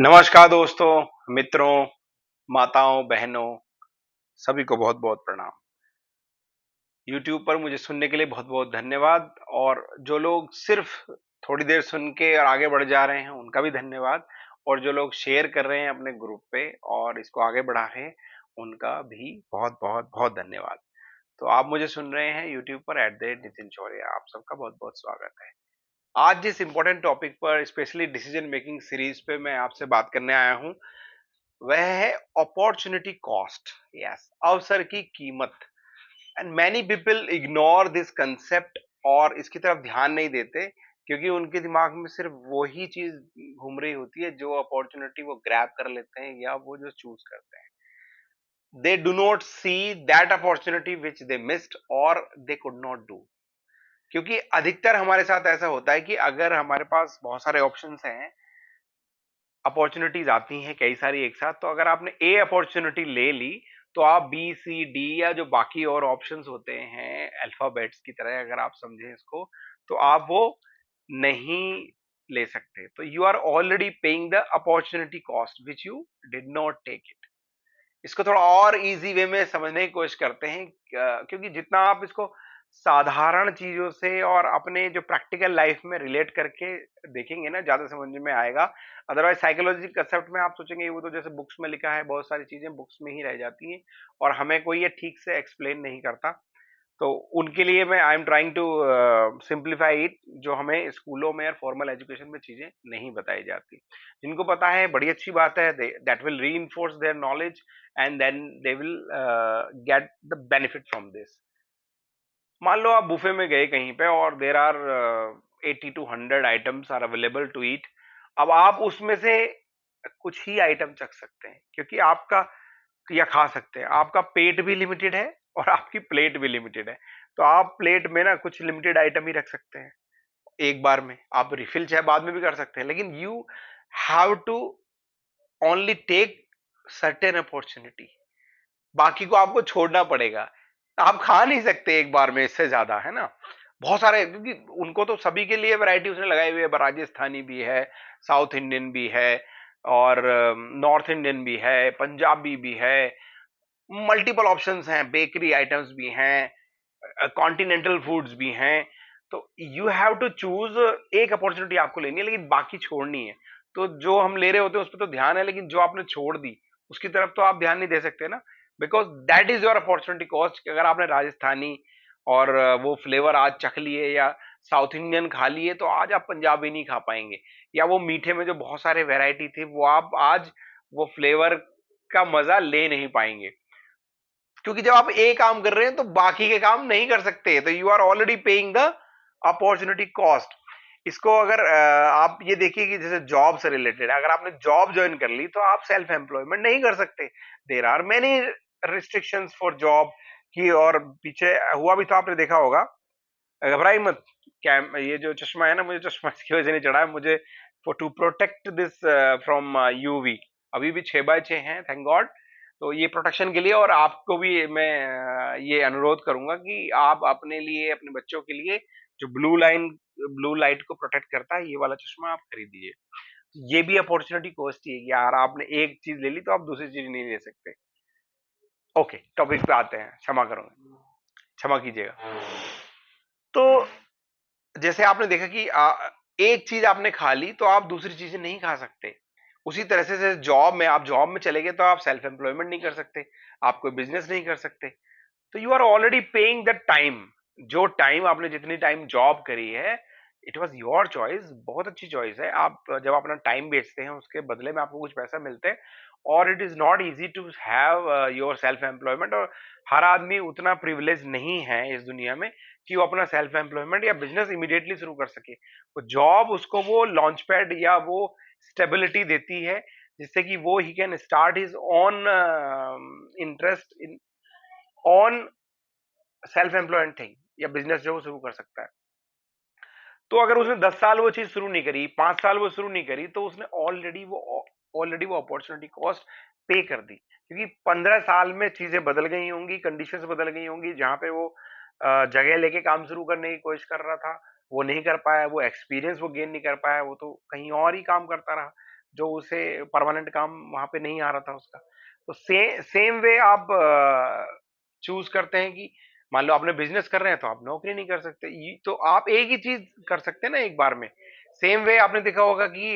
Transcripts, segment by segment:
नमस्कार दोस्तों, मित्रों, माताओं, बहनों, सभी को बहुत-बहुत प्रणाम। यूट्यूब पर मुझे सुनने के लिए बहुत-बहुत धन्यवाद और जो लोग सिर्फ़ थोड़ी देर सुन के और आगे बढ़ जा रहे हैं, उनका भी धन्यवाद और जो लोग शेयर कर रहे हैं अपने ग्रुप पे और इसको आगे बढ़ा रहे हैं, उनका भी बहुत-बहुत बहुत धन्यवाद। तो आप मुझे सुन रहे हैं यूट्यूब पर @नितिन शौर्या, आप सबका बहुत-बहुत स्वागत है। आज जिस इम्पोर्टेंट टॉपिक पर स्पेशली डिसीजन मेकिंग सीरीज़ पे मैं आपसे बात करने आया हूँ, वह है अपॉर्चुनिटी कॉस्ट। यस, अवसर की कीमत। And many people ignore this concept और इसकी तरफ ध्यान नहीं देते क्योंकि उनके दिमाग में सिर्फ वही चीज घूम रही होती है जो अपॉर्चुनिटी वो ग्रैब कर लेते हैं या वो जो चूज करते हैं। They do not see that opportunity which they missed और दे कुड नॉट डू। क्योंकि अधिकतर हमारे साथ ऐसा होता है कि अगर हमारे पास बहुत सारे ऑप्शंस हैं, अपॉर्चुनिटीज आती हैं कई सारी एक साथ, तो अगर आपने ए अपॉर्चुनिटी ले ली तो आप बी सी डी या जो बाकी और ऑप्शंस होते हैं अल्फाबेट्स की तरह, अगर आप समझें इसको, तो आप वो नहीं ले सकते। तो you are already paying the opportunity cost which you did not take it. इसको थोड़ा और इजी वे में समझने की कोशिश करते हैं, क्योंकि जितना आप इसको साधारण चीजों से और अपने जो प्रैक्टिकल लाइफ में रिलेट करके देखेंगे ना, ज्यादा समझ में आएगा। अदरवाइज साइकोलॉजी कंसेप्ट में आप सोचेंगे वो तो जैसे बुक्स में लिखा है, बहुत सारी चीजें बुक्स में ही रह जाती हैं और हमें कोई ये ठीक से एक्सप्लेन नहीं करता। तो उनके लिए मैं I am trying to simplify it, जो हमें स्कूलों में और फॉर्मल एजुकेशन में चीजें नहीं बताई जाती। जिनको पता है बड़ी अच्छी बात है, that will reinforce their knowledge and then they will get the benefit from this. मान लो आप बुफे में गए कहीं पे और there are 80 to 100 items are available to eat. अब आप उसमें से कुछ ही आइटम चख सकते हैं क्योंकि आपका, या खा सकते हैं, आपका पेट भी लिमिटेड है और आपकी प्लेट भी लिमिटेड है। तो आप प्लेट में ना कुछ लिमिटेड आइटम ही रख सकते हैं। एक बार में आप रिफिल चाहे बाद में भी कर सकते हैं, लेकिन you have to only take certain opportunity. बाकी को आपको छोड़ना पड़ेगा। आप खा नहीं सकते एक बार में इससे ज्यादा, है ना। बहुत सारे, क्योंकि उनको तो सभी के लिए वैरायटी उसने लगाई हुई है। राजस्थानी भी है, साउथ इंडियन भी है और नॉर्थ इंडियन भी है, पंजाबी भी है। मल्टीपल ऑप्शंस हैं, बेकरी आइटम्स भी हैं, कॉन्टिनेंटल फूड्स भी हैं। तो यू हैव टू चूज। एक अपॉर्चुनिटी आपको लेनी है लेकिन बाकी छोड़नी है। तो जो हम ले रहे होते हैं उस पर तो ध्यान है, लेकिन जो आपने छोड़ दी उसकी तरफ तो आप ध्यान नहीं दे सकते ना, because that is your opportunity cost. अगर आपने राजस्थानी और वो फ्लेवर आज चख लिए या साउथ इंडियन खा लिए, तो आज आप पंजाबी नहीं खा पाएंगे। या वो मीठे में जो बहुत सारे वैरायटी थे, वो आप आज वो फ्लेवर का मजा ले नहीं पाएंगे। क्योंकि जब आप एक काम कर रहे हैं तो बाकी के काम नहीं कर सकते, तो you are already paying the opportunity cost. इसको अगर आप ये देखिए कि जैसे जॉब से रिलेटेड है, अगर आपने जॉब ज्वाइन कर ली तो आप सेल्फ एम्प्लॉयमेंट नहीं कर सकते। There are many restrictions for job की। और पीछे हुआ भी तो आपने देखा होगा, घबराई मत। क्या ये जो चश्मा है ना, मुझे चश्मा इसकी वजह से नहीं चढ़ा है, मुझे for to protect this from UV. अभी भी 6x6 हैं, थैंक गॉड। तो ये प्रोटेक्शन के लिए, और आपको भी मैं ये अनुरोध करूंगा कि आप अपने लिए, अपने बच्चों के लिए, जो ब्लू लाइट को प्रोटेक्ट करता है, ये वाला चश्मा आप खरीदिए। ये भी अपॉर्चुनिटी कॉस्ट ही है कि यार आपने एक चीज ले ली तो आप दूसरी चीज नहीं ले सकते। ओके, टॉपिक पे आते हैं। क्षमा करूंगा, क्षमा कीजिएगा। तो जैसे आपने देखा कि एक चीज आपने खा ली तो आप दूसरी चीजें नहीं खा सकते। उसी तरह से जैसे जॉब में चले गए तो आप सेल्फ एम्प्लॉयमेंट नहीं कर सकते, आप कोई बिजनेस नहीं कर सकते। तो you are already paying the time. जो टाइम आपने, जितनी टाइम जॉब करी है, इट वॉज योर चॉइस। बहुत अच्छी चॉइस है। आप जब अपना टाइम बेचते हैं उसके बदले में आपको कुछ पैसा मिलते हैं। और it is not easy to have your self employment. और हर आदमी उतना प्रिविलेज नहीं है इस दुनिया में कि वो अपना सेल्फ एम्प्लॉयमेंट या बिजनेस इमीडिएटली शुरू कर सके। वो जॉब उसको वो लॉन्च पैड या वो स्टेबिलिटी देती है, जिससे कि वो he can start his on interest in on self employed thing, या बिजनेस जो वो शुरू कर सकता है। तो अगर उसने 10 साल वो चीज शुरू नहीं करी, 5 साल वो शुरू नहीं करी, तो उसने ऑलरेडी वो अपॉर्चुनिटी कॉस्ट पे कर दी। क्योंकि 15 साल में चीजें बदल गई होंगी, कंडीशंस बदल गई होंगी। जहां पे वो जगह लेके काम शुरू करने की कोशिश कर रहा था, वो नहीं कर पाया, वो एक्सपीरियंस वो गेन नहीं कर पाया, वो तो कहीं और ही काम करता रहा। जो उसे परमानेंट काम वहां पे नहीं आ रहा था उसका। तो सेम वे आप चूज करते हैं कि मान लो आपने बिजनेस कर रहे हैं तो आप नौकरी नहीं कर सकते, तो आप एक ही चीज कर सकते हैं ना एक बार में। सेम वे आपने देखा होगा कि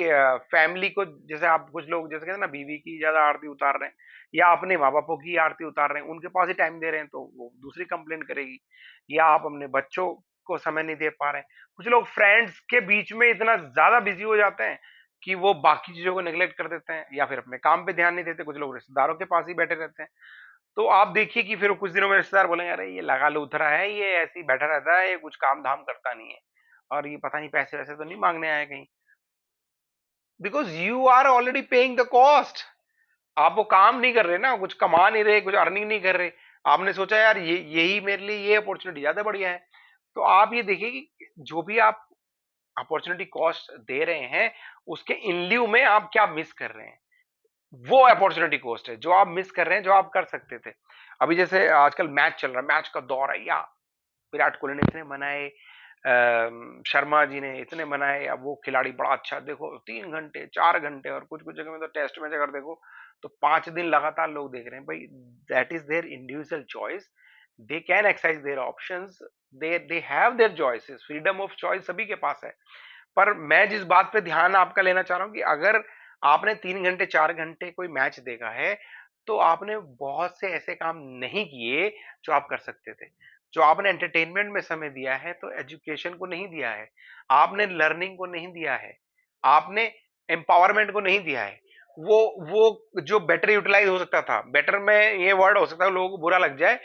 फैमिली को, जैसे आप कुछ लोग जैसे कहते हैं ना बीवी की ज्यादा आरती उतार रहे हैं या अपने माँ बापों की आरती उतार रहे हैं, उनके पास ही टाइम दे रहे हैं तो वो दूसरी कंप्लेन करेगी। या आप अपने बच्चों को समय नहीं दे पा रहे हैं। कुछ लोग फ्रेंड्स के बीच में इतना ज्यादा बिजी हो जाते हैं कि वो बाकी चीजों को नेग्लेक्ट कर देते हैं या फिर अपने काम पे ध्यान नहीं देते। कुछ लोग रिश्तेदारों के पास ही बैठे रहते हैं। तो आप देखिए कि फिर कुछ दिनों में रिश्तेदार बोलेंगे अरे ये लगा लूथरा है, ये ऐसे ही बैठा रहता है, ये कुछ काम धाम करता नहीं है और ये पता नहीं पैसे वैसे तो नहीं मांगने आया कहीं। Because you are already paying the cost. आप वो काम नहीं कर रहे ना, कुछ कमा नहीं रहे, कुछ अर्निंग नहीं कर रहे। आपने सोचा यार ये यही मेरे लिए ये अपॉर्चुनिटी ज्यादा बढ़िया है। तो आप ये देखिए कि जो भी आप अपॉर्चुनिटी कॉस्ट दे रहे हैं उसके इन लिeu में आप क्या मिस कर रहे हैं, वो अपॉर्चुनिटी कॉस्ट है जो आप मिस कर रहे हैं, जो आप कर सकते थे। अभी जैसे आजकल मैच चल रहा है, मैच का दौर है, या विराट कोहली ने इतने मनाए, शर्मा जी ने इतने मनाए, अब वो खिलाड़ी बड़ा अच्छा, देखो 3 घंटे 4 घंटे, और कुछ कुछ जगह में तो टेस्ट मैच अगर देखो तो 5 दिन लगातार लोग देख रहे हैं भाई। That is their individual choice, they can exercise their options, they have their choices, freedom of choice सभी के पास है। पर मैं जिस बात पे ध्यान आपका लेना चाह रहा हूँ कि अगर आपने 3 घंटे 4 घंटे कोई मैच देखा है तो आपने बहुत से ऐसे काम नहीं किए जो आप कर सकते थे। जो आपने एंटरटेनमेंट में समय दिया है तो एजुकेशन को नहीं दिया है, आपने लर्निंग को नहीं दिया है, आपने एम्पावरमेंट को नहीं दिया है। वो जो बेटर यूटिलाइज हो सकता था, बेटर में ये वर्ड हो सकता है लोगों को बुरा लग जाए,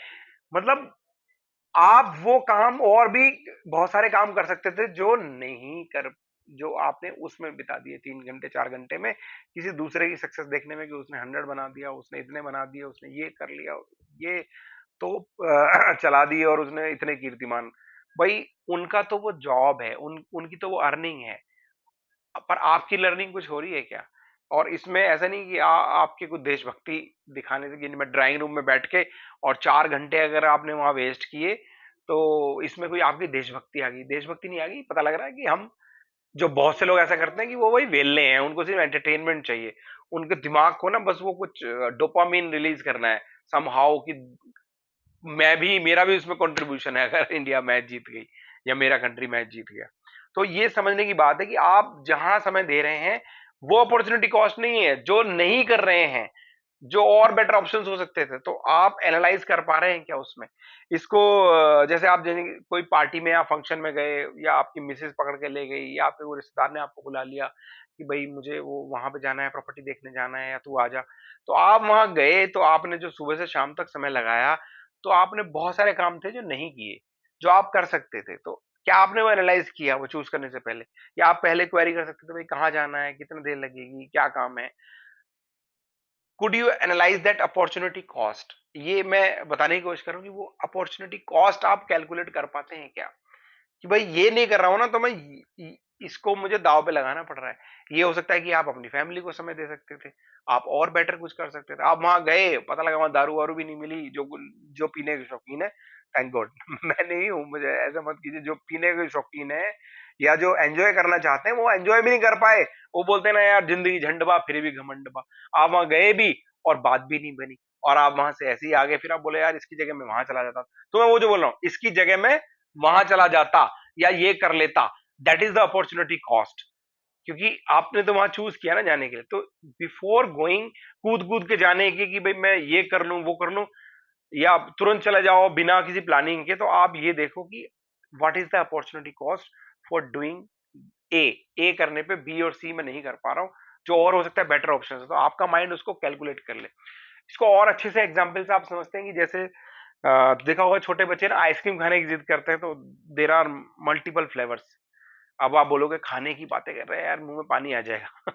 मतलब आप वो काम और भी बहुत सारे काम कर सकते थे जो नहीं कर, जो आपने उसमें बिता दिए 3 घंटे 4 घंटे में किसी दूसरे की सक्सेस देखने में कि उसने 100 बना दिया, उसने इतने बना दिए, उसने ये कर लिया, ये तो चला दी और उसने इतने कीर्तिमान। भाई उनका तो वो जॉब है, उनकी तो वो अर्निंग है, पर आपकी लर्निंग कुछ हो रही है क्या? और इसमें ऐसा नहीं कि आपके कुछ देशभक्ति दिखाने से कि मैं ड्राइंग रूम में बैठ के और 4 घंटे अगर आपने वहां वेस्ट किए तो इसमें कोई आपकी देशभक्ति आ गई, देशभक्ति नहीं आ गई। पता लग रहा है कि हम, जो बहुत से लोग ऐसा करते हैं कि वो वही वेल्ले हैं, उनको सिर्फ एंटरटेनमेंट चाहिए, उनके दिमाग को ना बस वो कुछ डोपामिन रिलीज करना है समहाउ कि मैं भी, मेरा भी उसमें कंट्रीब्यूशन है अगर इंडिया मैच जीत गई या मेरा कंट्री मैच जीत गया। तो ये समझने की बात है कि आप जहां समय दे रहे हैं वो अपॉर्चुनिटी कॉस्ट नहीं है, जो नहीं कर रहे हैं, जो और बेटर ऑप्शंस हो सकते थे, तो आप एनालाइज कर पा रहे हैं क्या उसमें इसको? जैसे आप जैसे कोई पार्टी में या फंक्शन में गए या आपकी मिसेज पकड़ के ले गई या फिर वो रिश्तेदार ने आपको बुला लिया कि भाई मुझे वो वहां पे जाना है, प्रॉपर्टी देखने जाना है या तू आ जा। तो आप वहां गए तो आपने जो सुबह से शाम तक समय लगाया, तो आपने बहुत सारे काम थे जो नहीं किए, जो आप कर सकते थे। तो क्या आपने वो एनालाइज किया वो चूज करने से पहले, या आप पहले क्वेरी कर सकते थे भाई कहाँ जाना है, कितनी देर लगेगी, क्या काम है? Could you analyse that opportunity cost? ये मैं बताने की कोशिश कर रहा हूँ कि वो अपॉर्चुनिटी कॉस्ट आप कैलकुलेट कर पाते हैं क्या, कि भाई ये नहीं कर रहा हूं ना तो मैं इसको मुझे दाव पे लगाना पड़ रहा है। ये हो सकता है कि आप अपनी फैमिली को समय दे सकते थे, आप और बेटर कुछ कर सकते थे। आप वहां गए, पता लगा वहां दारू वारू भी नहीं मिली, जो जो पीने के शौकीन है, थैंक गॉड मैं नहीं हूं, मुझे ऐसा मत कीजिए। जो पीने के शौकीन है या जो एंजॉय करना चाहते हैं वो एंजॉय भी नहीं कर पाए। वो बोलते हैं ना यार जिंदगी झंडबा फिर भी घमंडबा। आप वहां गए भी और बात भी नहीं बनी, और आप वहां से ऐसे ही आगे, फिर आप बोले यार इसकी जगह मैं वहां चला जाता। तो मैं वो जो बोल रहा हूँ, इसकी जगह मैं वहां चला जाता या ये कर लेता, that is the opportunity cost. क्योंकि आपने तो वहां चूज किया ना जाने के लिए। तो बिफोर गोइंग, कूद कूद के जाने की कि भाई मैं ये कर लूं वो कर लूं, या तुरंत चले जाओ बिना किसी प्लानिंग के, तो आप ये देखो कि what is the opportunity cost for doing A. A करने पे बी और सी में नहीं कर पा रहा हूं, जो और हो सकता है बेटर ऑप्शन है, तो आपका माइंड उसको कैलकुलेट कर ले। इसको और अच्छे से एग्जाम्पल से आप समझते हैं कि जैसे देखा होगा छोटे बच्चे ना आइसक्रीम खाने की जिद करते हैं, तो देर आर मल्टीपल फ्लेवर्स। अब आप बोलोगे खाने की बातें कर रहे हैं यार, मुंह में पानी आ जाएगा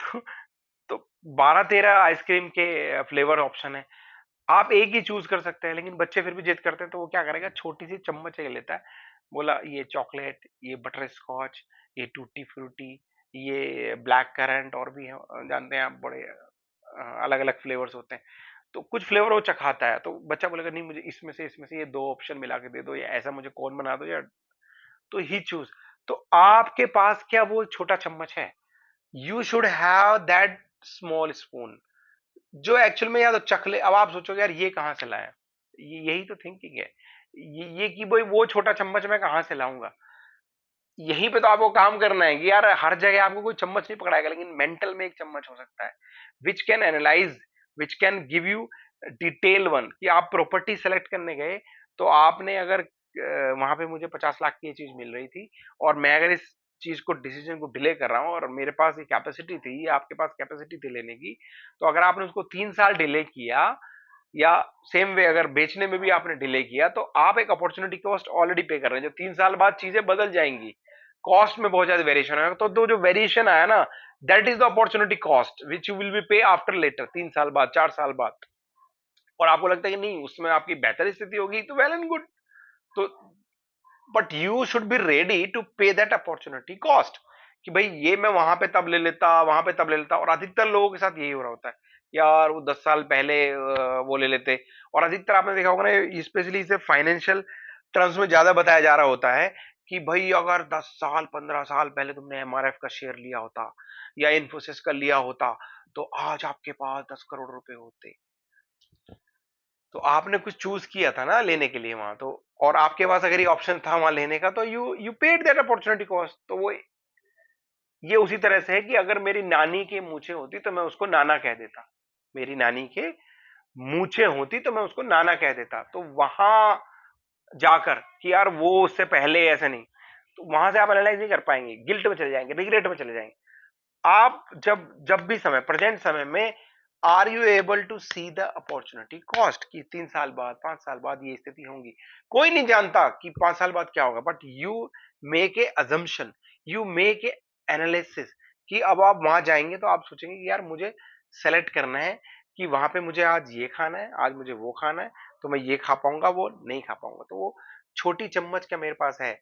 तो, तो 12-13 आइसक्रीम के फ्लेवर ऑप्शन है, आप एक ही चूज कर सकते हैं। लेकिन बच्चे फिर भी जिद करते हैं तो वो क्या करेगा, छोटी सी चम्मच ले लेता है, बोला ये चॉकलेट, ये बटर स्कॉच, ये टूटी फ्रूटी, ये ब्लैक करंट, और भी है, जानते हैं आप, बड़े अलग अलग फ्लेवर्स होते हैं। तो कुछ फ्लेवर वो चखाता है, तो बच्चा बोलेगा नहीं मुझे इसमें से ये दो ऑप्शन मिला के दे दो, या ऐसा मुझे कौन बना दो, या तो ही चूज। तो आपके पास क्या वो छोटा चम्मच है you should have that small spoon जो एक्चुअल में, या तो चखले, अब आप सोचोगे यार ये कहाँ से लाया, यही तो थिंकिंग है, ये कि भाई वो छोटा चम्मच मैं कहाँ से लाऊंगा। यहीं पे तो आपको काम करना है कि यार हर जगह आपको कोई चम्मच नहीं पकड़ाएगा, लेकिन मेंटल में एक चम्मच हो सकता है which can analyse, which can give you detail one, कि आप प्रॉपर्टी सेलेक्ट करने गए तो आपने अगर वहां पे मुझे 50 लाख की ये चीज मिल रही थी, और मैं अगर इस चीज को, डिसीजन को डिले कर रहा हूँ, और मेरे पास ये कैपेसिटी थी, या आपके पास कैपेसिटी थी लेने की, तो अगर आपने उसको 3 साल डिले किया, या सेम वे अगर बेचने में भी आपने डिले किया, तो आप एक अपॉर्चुनिटी कॉस्ट ऑलरेडी पे कर रहे हैं, जो 3 साल बाद चीजें बदल जाएंगी, कॉस्ट में बहुत ज्यादा वेरिएशन आएगा, तो जो वेरिएशन आया ना, that is the opportunity cost which you will be पे आफ्टर लेटर, 3 साल बाद, 4 साल बाद। और आपको लगता है कि नहीं उसमें आपकी बेहतर स्थिति होगी, तो वेल एंड गुड। तो but you should be ready to pay that opportunity cost, कि भाई ये मैं वहां पे तब ले लेता, वहां पे तब ले लेता, और अधिकतर लोगों के साथ यही हो रहा होता है, यार वो 10 साल पहले वो ले लेते। और अधिकतर आपने देखा होगा ना, स्पेशली इसे फाइनेंशियल टर्म्स में ज्यादा बताया जा रहा होता है, कि भाई अगर 10 साल 15 साल पहले तुमने एमआरएफ का शेयर लिया होता, या इन्फोसिस का लिया होता, तो आज आपके पास 10 करोड़ रुपए होते। तो आपने कुछ चूज किया था ना लेने के लिए वहां, तो और आपके पास अगर ये ऑप्शन था वहां लेने का, तो you paid that opportunity cost. तो वो ये उसी तरह से है कि अगर मेरी नानी की मूछें होती तो मैं उसको नाना कह देता, मेरी नानी के मूछें होती तो मैं उसको नाना कह देता, तो वहां जाकर कि यार वो उससे पहले ऐसा नहीं, तो वहां से आप एनालाइज नहीं कर पाएंगे, गिल्ट में चले जाएंगे, रिग्रेट में चले जाएंगे। आप जब जब भी समय, प्रेजेंट समय में, are you able to see the opportunity cost, कि 3 साल बाद, 5 साल बाद ये स्थिति होंगी। कोई नहीं जानता कि 5 साल बाद क्या होगा, but you make a assumption, you make a analysis, कि अब आप वहां जाएंगे तो आप सोचेंगे कि यार मुझे सेलेक्ट करना है, कि वहां पे मुझे आज ये खाना है, आज मुझे वो खाना है, तो मैं ये खा पाऊंगा, वो नहीं खा पाऊंगा। तो वो छोटी चम्मच क्या मेरे पास है,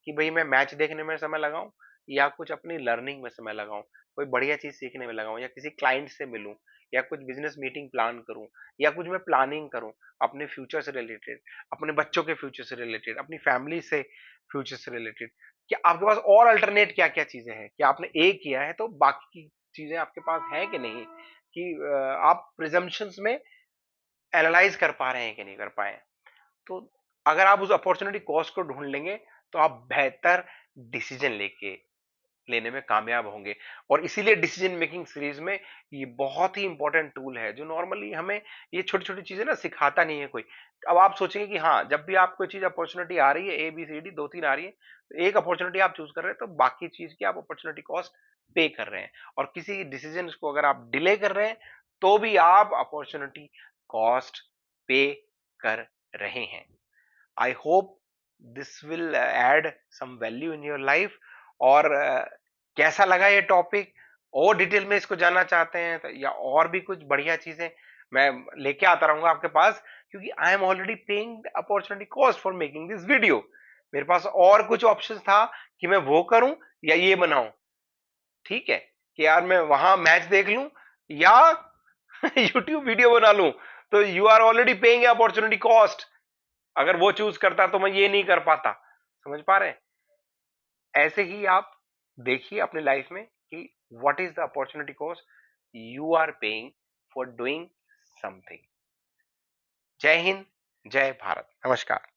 कि भाई मैं मैच देखने में समय लगाऊं, या कुछ अपनी लर्निंग में समय लगाऊं, कोई बढ़िया चीज सीखने में लगाऊं, या किसी क्लाइंट से मिलूं, या कुछ बिजनेस मीटिंग प्लान करूं, या कुछ मैं प्लानिंग करूं अपने फ्यूचर से रिलेटेड, अपने बच्चों के फ्यूचर से रिलेटेड, अपनी फैमिली से फ्यूचर से रिलेटेड। कि आपके पास और अल्टरनेट क्या क्या चीजें हैं, कि आपने ए किया है तो बाकी की चीजें आपके पास है कि नहीं, कि आप प्रिजम्पशंस में एनालाइज कर पा रहे हैं कि नहीं कर पाए। तो अगर आप उस अपॉर्चुनिटी कॉस्ट को ढूंढ लेंगे, तो आप बेहतर डिसीजन लेने में कामयाब होंगे। और इसीलिए डिसीजन मेकिंग सीरीज में ये बहुत ही इंपॉर्टेंट टूल है, जो नॉर्मली हमें ये छोटी छोटी चीजें ना सिखाता नहीं है कोई। अब आप सोचेंगे कि हाँ, जब भी आप कोई चीज अपॉर्चुनिटी आ रही है, ए बी सी डी 2 3 आ रही है, तो एक अपॉर्चुनिटी आप चूज कर रहे हैं, तो बाकी चीज की आप अपॉर्चुनिटी कॉस्ट पे कर रहे हैं, और किसी डिसीजन को अगर आप डिले कर रहे हैं, तो भी आप अपॉर्चुनिटी कॉस्ट पे कर रहे हैं। I hope this will add some value in your life. और कैसा लगा ये टॉपिक, और डिटेल में इसको जानना चाहते हैं तो, या और भी कुछ बढ़िया चीजें मैं लेके आता रहूंगा आपके पास, क्योंकि I am already paying opportunity cost for making this video. मेरे पास और कुछ ऑप्शंस था कि मैं वो करूं या ये बनाऊं। ठीक है, कि यार मैं वहां मैच देख लूं, या यूट्यूब वीडियो बना लूं, तो you are already paying opportunity cost. अगर वो चूज करता तो मैं ये नहीं कर पाता। समझ पा रहे हैं? ऐसे ही आप देखिए अपनी लाइफ में कि what is the opportunity cost you are paying for doing something. जय हिंद, जय भारत, नमस्कार।